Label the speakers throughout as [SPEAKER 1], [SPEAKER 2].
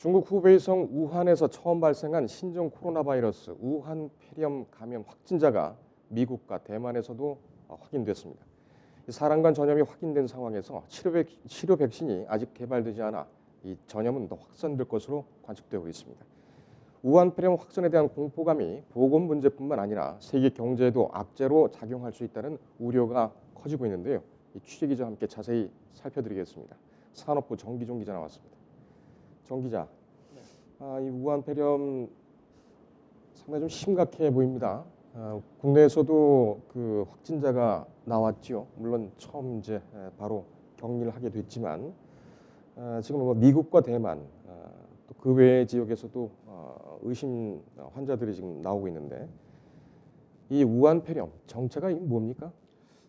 [SPEAKER 1] 중국 후베이성 우한에서 처음 발생한 신종 코로나 바이러스 우한 폐렴 감염 확진자가 미국과 대만에서도 확인됐습니다. 사람 간 전염이 확인된 상황에서 치료 백신이 아직 개발되지 않아 이 전염은 더 확산될 것으로 관측되고 있습니다. 우한 폐렴 확산에 대한 공포감이 보건 문제뿐만 아니라 세계 경제에도 악재로 작용할 수 있다는 우려가 커지고 있는데요. 이 취재 기자와 함께 자세히 살펴드리겠습니다. 산업부 정기종 기자 나왔습니다. 정 기자, 이 우한 폐렴 상당히 좀 심각해 보입니다. 국내에서도 그 확진자가 나왔지요. 물론 처음 이제 바로 격리를 하게 됐지만 지금 뭐 미국과 대만 또 그 외의 지역에서도 의심 환자들이 지금 나오고 있는데 이 우한 폐렴 정체가 이게 뭡니까?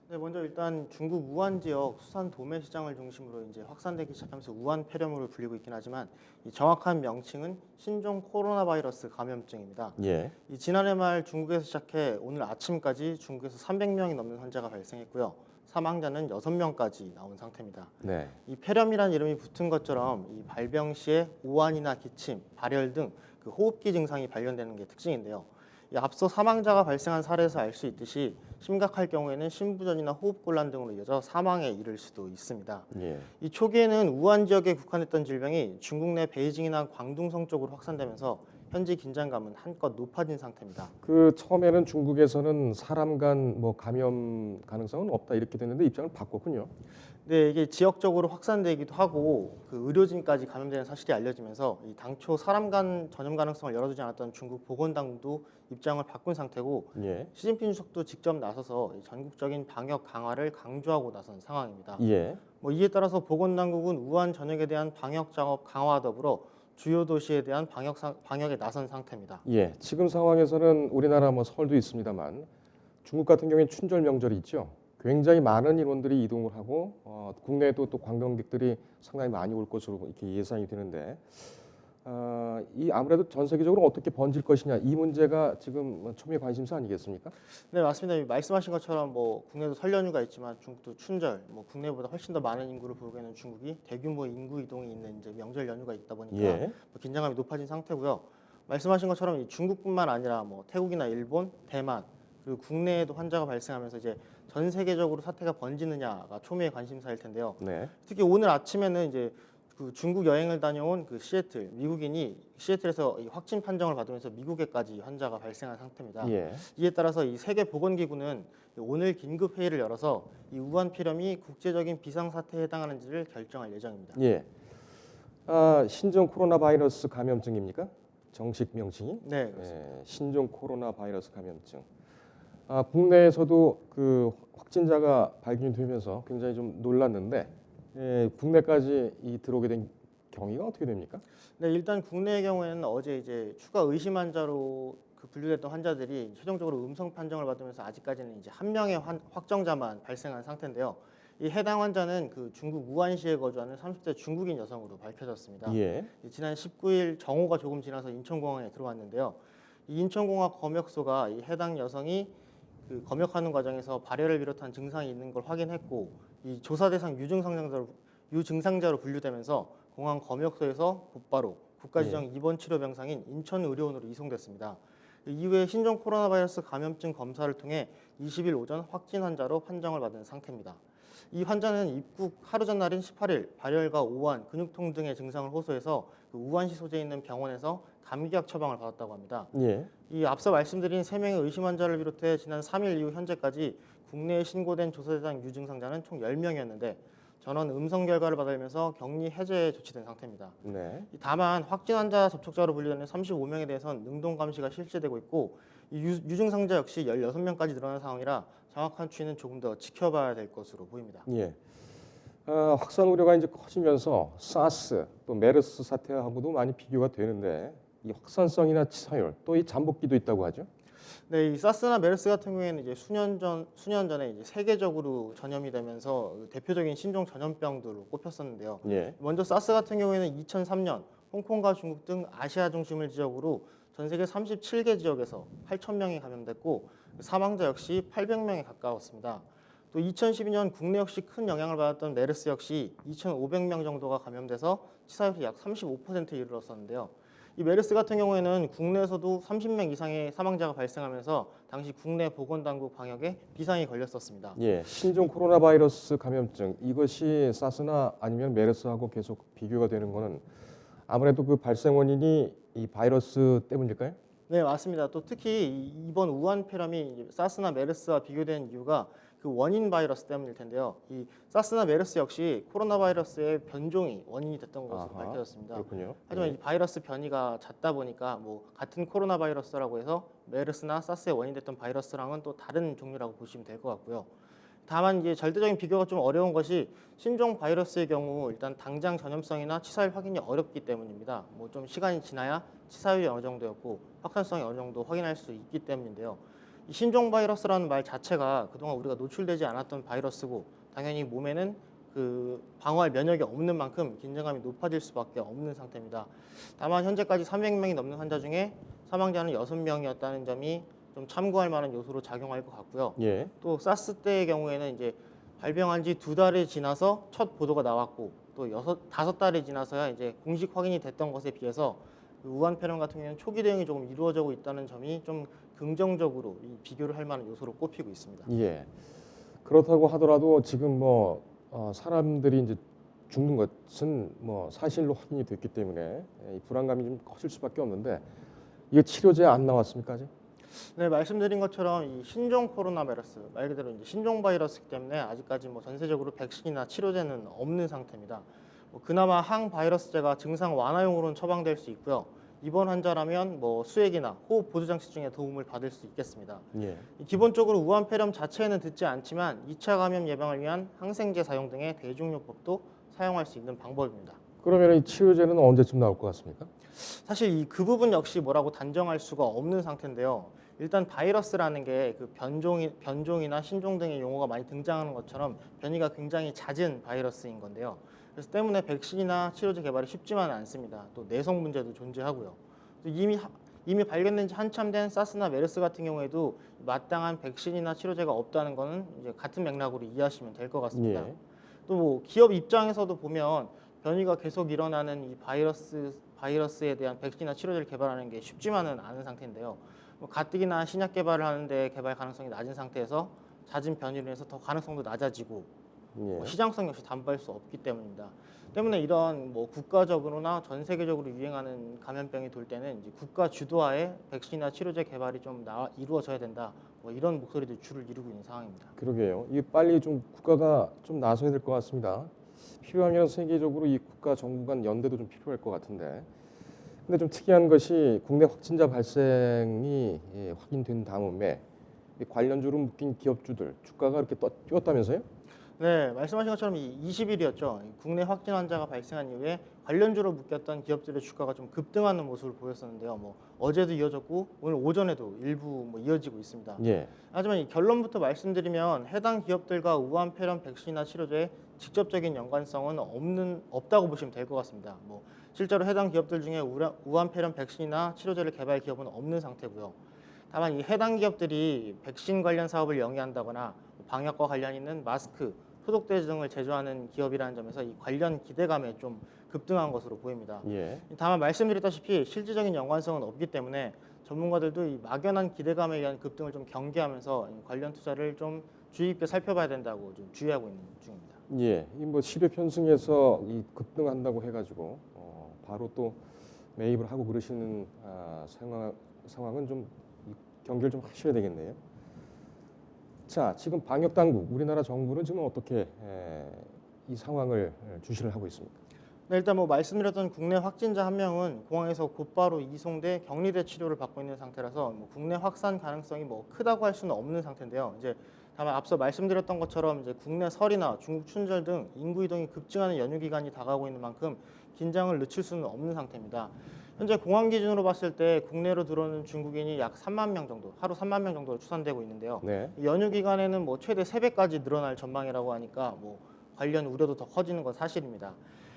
[SPEAKER 2] 네, 먼저 일단 중국 우한 지역 수산 도매 시장을 중심으로 이제 확산되기 시작하면서 우한 폐렴으로 불리고 있긴 하지만 이 정확한 명칭은 신종 코로나 바이러스 감염증입니다.
[SPEAKER 1] 예.
[SPEAKER 2] 이 지난해 말 중국에서 시작해 오늘 아침까지 중국에서 300명이 넘는 환자가 발생했고요. 사망자는 6명까지 나온 상태입니다.
[SPEAKER 1] 네.
[SPEAKER 2] 이 폐렴이라는 이름이 붙은 것처럼 이 발병 시에 오한이나 기침, 발열 등 그 호흡기 증상이 발견되는 게 특징인데요. 이 앞서 사망자가 발생한 사례에서 알 수 있듯이 심각할 경우에는 심부전이나 호흡곤란 등으로 이어져 사망에 이를 수도 있습니다.
[SPEAKER 1] 예.
[SPEAKER 2] 이 초기에는 우한 지역에 국한했던 질병이 중국 내 베이징이나 광둥성 쪽으로 확산되면서 현지 긴장감은 한껏 높아진 상태입니다.
[SPEAKER 1] 그 처음에는 중국에서는 사람 간 뭐 감염 가능성은 없다 이렇게 됐는데 입장을 바꿨군요.
[SPEAKER 2] 네, 이게 지역적으로 확산되기도 하고 그 의료진까지 감염되는 사실이 알려지면서 이 당초 사람 간 전염 가능성을 열어두지 않았던 중국 보건당국도 입장을 바꾼 상태고
[SPEAKER 1] 예.
[SPEAKER 2] 시진핑 주석도 직접 나서서 전국적인 방역 강화를 강조하고 나선 상황입니다.
[SPEAKER 1] 예.
[SPEAKER 2] 뭐 이에 따라서 보건당국은 우한 전역에 대한 방역 작업 강화와 더불어 주요 도시에 대한 방역에 나선 상태입니다.
[SPEAKER 1] 예. 지금 상황에서는 우리나라 뭐 서울도 있습니다만 중국 같은 경우에 춘절 명절이 있죠. 굉장히 많은 인원들이 이동을 하고 국내에도 또 관광객들이 상당히 많이 올 것으로 이렇게 예상이 되는데 이 아무래도 전 세계적으로 어떻게 번질 것이냐 이 문제가 지금 초미의 관심사 아니겠습니까?
[SPEAKER 2] 네, 맞습니다. 말씀하신 것처럼 뭐 국내도 설 연휴가 있지만 중국도 춘절, 뭐 국내보다 훨씬 더 많은 인구를 보유하고 있는 중국이 대규모 인구 이동이 있는 이제 명절 연휴가 있다 보니까
[SPEAKER 1] 예.
[SPEAKER 2] 뭐 긴장감이 높아진 상태고요. 말씀하신 것처럼 이 중국뿐만 아니라 뭐 태국이나 일본, 대만 그리고 국내에도 환자가 발생하면서 이제 전 세계적으로 사태가 번지느냐가 초미의 관심사일 텐데요.
[SPEAKER 1] 네.
[SPEAKER 2] 특히 오늘 아침에는 이제 그 중국 여행을 다녀온 그 시애틀 미국인이 시애틀에서 이 확진 판정을 받으면서 미국에까지 환자가 발생한 상태입니다.
[SPEAKER 1] 예.
[SPEAKER 2] 이에 따라서 이 세계보건기구는 오늘 긴급 회의를 열어서 이 우한 폐렴이 국제적인 비상사태에 해당하는지를 결정할 예정입니다.
[SPEAKER 1] 예. 신종 코로나 바이러스 감염증입니까? 정식 명칭이?
[SPEAKER 2] 네, 그렇습니다.
[SPEAKER 1] 신종 코로나 바이러스 감염증. 국내에서도 그 확진자가 발견이 되면서 굉장히 좀 놀랐는데 국내까지 들어오게 된 경위가 어떻게 됩니까?
[SPEAKER 2] 네, 일단 국내의 경우에는 어제 이제 추가 의심 환자로 그 분류됐던 환자들이 최종적으로 음성 판정을 받으면서 아직까지는 이제 한 명의 확정자만 발생한 상태인데요. 이 해당 환자는 그 중국 우한시에 거주하는 30대 중국인 여성으로 밝혀졌습니다.
[SPEAKER 1] 예.
[SPEAKER 2] 지난 19일 정오가 조금 지나서 인천공항에 들어왔는데요. 이 인천공항 검역소가 이 해당 여성이 그 검역하는 과정에서 발열을 비롯한 증상이 있는 걸 확인했고 이 조사 대상 유증상자로 분류되면서 공항 검역소에서 곧바로 국가지정 입원 치료 병상인 인천의료원으로 이송됐습니다. 이후에 신종 코로나 바이러스 감염증 검사를 통해 20일 오전 확진 환자로 판정을 받은 상태입니다. 이 환자는 입국 하루 전날인 18일 발열과 오한, 근육통 등의 증상을 호소해서 그 우한시 소재에 있는 병원에서 감기약 처방을 받았다고 합니다.
[SPEAKER 1] 예.
[SPEAKER 2] 이 앞서 말씀드린 3명의 의심 환자를 비롯해 지난 3일 이후 현재까지 국내에 신고된 조사 대상 유증상자는 총 10명이었는데 전원 음성 결과를 받으면서 격리 해제에 조치된 상태입니다.
[SPEAKER 1] 네.
[SPEAKER 2] 다만 확진 환자 접촉자로 분류되는 35명에 대해서는 능동 감시가 실시되고 있고 이 유증상자 역시 16명까지 늘어난 상황이라 정확한 추이는 조금 더 지켜봐야 될 것으로 보입니다.
[SPEAKER 1] 예. 확산 우려가 이제 커지면서 사스 또 메르스 사태하고도 많이 비교가 되는데 이 확산성이나 치사율 또 이 잠복기도 있다고 하죠.
[SPEAKER 2] 네, 이 사스나 메르스 같은 경우에는 이제 수년 전에 이제 세계적으로 전염이 되면서 대표적인 신종 전염병들로 꼽혔었는데요.
[SPEAKER 1] 예.
[SPEAKER 2] 먼저 사스 같은 경우에는 2003년 홍콩과 중국 등 아시아 중심을 지역으로 전 세계 37개 지역에서 8,000명이 감염됐고 사망자 역시 800명에 가까웠습니다. 또 2012년 국내 역시 큰 영향을 받았던 메르스 역시 2,500명 정도가 감염돼서 치사율이 약 35%에 이르렀었는데요. 이 메르스 같은 경우에는 국내에서도 30명 이상의 사망자가 발생하면서 당시 국내 보건당국 방역에 비상이 걸렸었습니다.
[SPEAKER 1] 예, 신종 코로나 바이러스 감염증 이것이 사스나 아니면 메르스하고 계속 비교가 되는 거는 아무래도 그 발생 원인이 이 바이러스 때문일까요?
[SPEAKER 2] 네, 맞습니다. 또 특히 이번 우한 폐렴이 이제 사스나 메르스와 비교된 이유가 그 원인 바이러스 때문일 텐데요. 이 사스나 메르스 역시 코로나 바이러스의 변종이 원인이 됐던 것으로
[SPEAKER 1] 아하,
[SPEAKER 2] 밝혀졌습니다.
[SPEAKER 1] 그렇군요.
[SPEAKER 2] 하지만
[SPEAKER 1] 예.
[SPEAKER 2] 이 바이러스 변이가 잦다 보니까 뭐 같은 코로나 바이러스라고 해서 메르스나 사스의 원인됐던 바이러스랑은 또 다른 종류라고 보시면 될 것 같고요. 다만 이제 절대적인 비교가 좀 어려운 것이 신종 바이러스의 경우 일단 당장 전염성이나 치사율 확인이 어렵기 때문입니다. 뭐 좀 시간이 지나야 치사율이 어느 정도였고 확산성이 어느 정도 확인할 수 있기 때문인데요. 이 신종 바이러스라는 말 자체가 그동안 우리가 노출되지 않았던 바이러스고 당연히 몸에는 그 방어할 면역이 없는 만큼 긴장감이 높아질 수밖에 없는 상태입니다. 다만 현재까지 300명이 넘는 환자 중에 사망자는 6명이었다는 점이 좀 참고할 만한 요소로 작용할 것 같고요.
[SPEAKER 1] 예.
[SPEAKER 2] 또 사스 때의 경우에는 이제 발병한 지 2달이 지나서 첫 보도가 나왔고 또 5달이 지나서야 이제 공식 확인이 됐던 것에 비해서 그 우한 폐렴 같은 경우에는 초기 대응이 조금 이루어지고 있다는 점이 좀 긍정적으로 이 비교를 할 만한 요소로 꼽히고 있습니다.
[SPEAKER 1] 예. 그렇다고 하더라도 지금 뭐 사람들이 이제 죽는 것은 뭐 사실로 확인이 됐기 때문에 이 불안감이 좀 커질 수밖에 없는데 이게 치료제 안 나왔습니까 아직?
[SPEAKER 2] 네, 말씀드린 것처럼 이 신종 코로나 바이러스 말 그대로 이제 신종 바이러스이기 때문에 아직까지 뭐 전세적으로 백신이나 치료제는 없는 상태입니다. 뭐 그나마 항바이러스제가 증상 완화용으로는 처방될 수 있고요. 입원 환자라면 뭐 수액이나 호흡 보조 장치 등의 도움을 받을 수 있겠습니다.
[SPEAKER 1] 예.
[SPEAKER 2] 기본적으로 우한 폐렴 자체에는 듣지 않지만 2차 감염 예방을 위한 항생제 사용 등의 대중요법도 사용할 수 있는 방법입니다.
[SPEAKER 1] 그러면 이 치료제는 언제쯤 나올 것 같습니까?
[SPEAKER 2] 사실 그 부분 역시 뭐라고 단정할 수가 없는 상태인데요. 일단 바이러스라는 게 그 변종이나 신종 등의 용어가 많이 등장하는 것처럼 변이가 굉장히 잦은 바이러스인 건데요. 그래서 때문에 백신이나 치료제 개발이 쉽지만은 않습니다. 또 내성 문제도 존재하고요. 또 이미 발견된 지 한참 된 사스나 메르스 같은 경우에도 마땅한 백신이나 치료제가 없다는 거는 이제 같은 맥락으로 이해하시면 될 것 같습니다.
[SPEAKER 1] 예.
[SPEAKER 2] 또 뭐 기업 입장에서도 보면 변이가 계속 일어나는 이 바이러스에 대한 백신이나 치료제를 개발하는 게 쉽지만은 않은 상태인데요. 뭐 가뜩이나 신약 개발을 하는데 개발 가능성이 낮은 상태에서 잦은 변이로 인해서 더 가능성도 낮아지고
[SPEAKER 1] 예.
[SPEAKER 2] 시장성 역시 담보할 수 없기 때문입니다. 때문에 이런 뭐 국가적으로나 전 세계적으로 유행하는 감염병이 돌 때는 이제 국가 주도하에 백신이나 치료제 개발이 좀 이루어져야 된다. 뭐 이런 목소리도 주를 이루고 있는 상황입니다.
[SPEAKER 1] 그러게요. 이게 빨리 좀 국가가 좀 나서야 될 것 같습니다. 필요하면 세계적으로 이 국가 정부 간 연대도 좀 필요할 것 같은데. 근데 좀 특이한 것이 국내 확진자 발생이 확인된 다음에 이 관련주로 묶인 기업주들 주가가 이렇게 뛰었다면서요?
[SPEAKER 2] 네, 말씀하신 것처럼 20일이었죠. 국내 확진 환자가 발생한 이후에 관련주로 묶였던 기업들의 주가가 좀 급등하는 모습을 보였었는데요. 뭐 어제도 이어졌고 오늘 오전에도 일부 뭐 이어지고 있습니다.
[SPEAKER 1] 예.
[SPEAKER 2] 하지만 이 결론부터 말씀드리면 해당 기업들과 우한 폐렴 백신이나 치료제의 직접적인 연관성은 없다고 보시면 될 것 같습니다. 뭐 실제로 해당 기업들 중에 우한 폐렴 백신이나 치료제를 개발 기업은 없는 상태고요. 다만 이 해당 기업들이 백신 관련 사업을 영위한다거나 방역과 관련 있는 마스크, 소독제 등을 제조하는 기업이라는 점에서 이 관련 기대감에 좀 급등한 것으로 보입니다.
[SPEAKER 1] 예.
[SPEAKER 2] 다만 말씀드렸다시피 실질적인 연관성은 없기 때문에 전문가들도 이 막연한 기대감에 의한 급등을 좀 경계하면서 관련 투자를 좀 주의 깊게 살펴봐야 된다고 좀 주의하고 있는 중입니다.
[SPEAKER 1] 예. 이 뭐 시대 편승해서 이 급등한다고 해가지고 바로 또 매입을 하고 그러시는 상황은 좀 경계를 좀 하셔야 되겠네요. 자, 지금 방역 당국, 우리나라 정부는 지금 어떻게 이 상황을 주시를 하고 있습니까?
[SPEAKER 2] 네, 일단 뭐 말씀드렸던 국내 확진자 한 명은 공항에서 곧바로 이송돼 격리돼 치료를 받고 있는 상태라서 뭐 국내 확산 가능성이 뭐 크다고 할 수는 없는 상태인데요. 이제 다만 앞서 말씀드렸던 것처럼 이제 국내 설이나 중국 춘절 등 인구 이동이 급증하는 연휴 기간이 다가오고 있는 만큼 긴장을 늦출 수는 없는 상태입니다. 현재 공항 기준으로 봤을 때 국내로 들어오는 중국인이 약 3만 명 정도, 하루 3만 명 정도로 추산되고 있는데요.
[SPEAKER 1] 네.
[SPEAKER 2] 연휴 기간에는 뭐 최대 3배까지 늘어날 전망이라고 하니까 뭐 관련 우려도 더 커지는 건 사실입니다.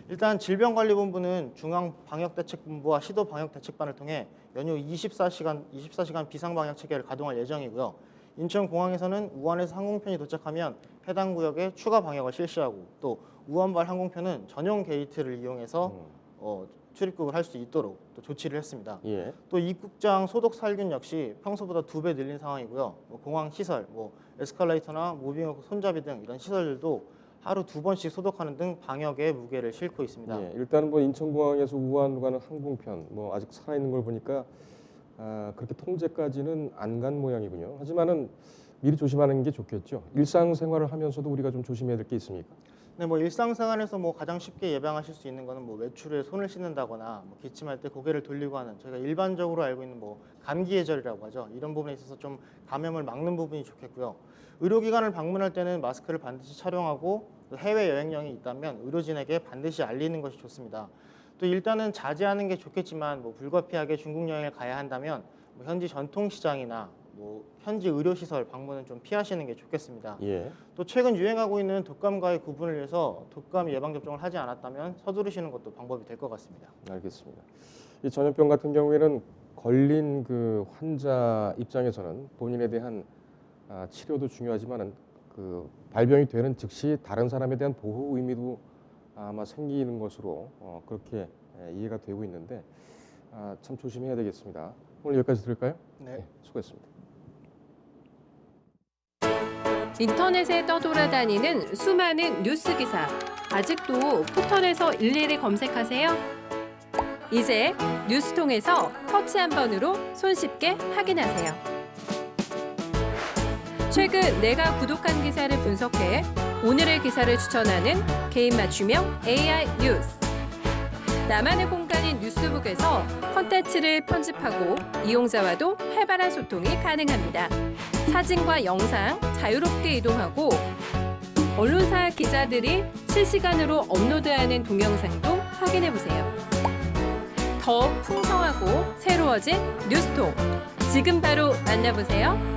[SPEAKER 2] 일단 질병관리본부는 중앙방역대책본부와 시도방역대책반을 통해 연휴 24시간 비상방역 체계를 가동할 예정이고요. 인천공항에서는 우한에서 항공편이 도착하면 해당 구역에 추가 방역을 실시하고 또 우한발 항공편은 전용 게이트를 이용해서 출입국을 할 수 있도록 또 조치를 했습니다.
[SPEAKER 1] 예.
[SPEAKER 2] 또 입국장 소독 살균 역시 평소보다 2배 늘린 상황이고요. 공항 시설, 에스컬레이터나 무빙 손잡이 등 이런 시설들도 하루 2번씩 소독하는 등 방역에 무게를 싣고 있습니다.
[SPEAKER 1] 예. 일단 뭐 인천공항에서 우한으로 가는 항공편 뭐 아직 살아 있는 걸 보니까 그렇게 통제까지는 안 간 모양이군요. 하지만은 미리 조심하는 게 좋겠죠. 일상생활을 하면서도 우리가 좀 조심해야 될 게 있습니까?
[SPEAKER 2] 네, 일상생활에서 가장 쉽게 예방하실 수 있는 거는 외출에 손을 씻는다거나 기침할 때 고개를 돌리고 하는 저희가 일반적으로 알고 있는 감기 예절이라고 하죠. 이런 부분에 있어서 좀 감염을 막는 부분이 좋겠고요. 의료기관을 방문할 때는 마스크를 반드시 착용하고 해외 여행령이 있다면 의료진에게 반드시 알리는 것이 좋습니다. 또 일단은 자제하는 게 좋겠지만 불가피하게 중국 여행을 가야 한다면 현지 전통시장이나 현지 의료시설 방문은 좀 피하시는 게 좋겠습니다.
[SPEAKER 1] 예.
[SPEAKER 2] 또 최근 유행하고 있는 독감과의 구분을 위해서 독감 예방접종을 하지 않았다면 서두르시는 것도 방법이 될 것 같습니다.
[SPEAKER 1] 알겠습니다. 이 전염병 같은 경우에는 걸린 그 환자 입장에서는 본인에 대한 치료도 중요하지만은 그 발병이 되는 즉시 다른 사람에 대한 보호 의미도 아마 생기는 것으로 그렇게 이해가 되고 있는데 참 조심해야 되겠습니다. 오늘 여기까지 들을까요?
[SPEAKER 2] 네.
[SPEAKER 1] 수고했습니다.
[SPEAKER 3] 인터넷에 떠돌아다니는 수많은 뉴스 기사. 아직도 포털에서 일일이 검색하세요? 이제 뉴스통에서 터치 한 번으로 손쉽게 확인하세요. 최근 내가 구독한 기사를 분석해 오늘의 기사를 추천하는 개인 맞춤형 AI 뉴스. 나만의 공간인 뉴스북에서 콘텐츠를 편집하고 이용자와도 활발한 소통이 가능합니다. 사진과 영상 자유롭게 이동하고 언론사 기자들이 실시간으로 업로드하는 동영상도 확인해보세요. 더 풍성하고 새로워진 뉴스통. 지금 바로 만나보세요.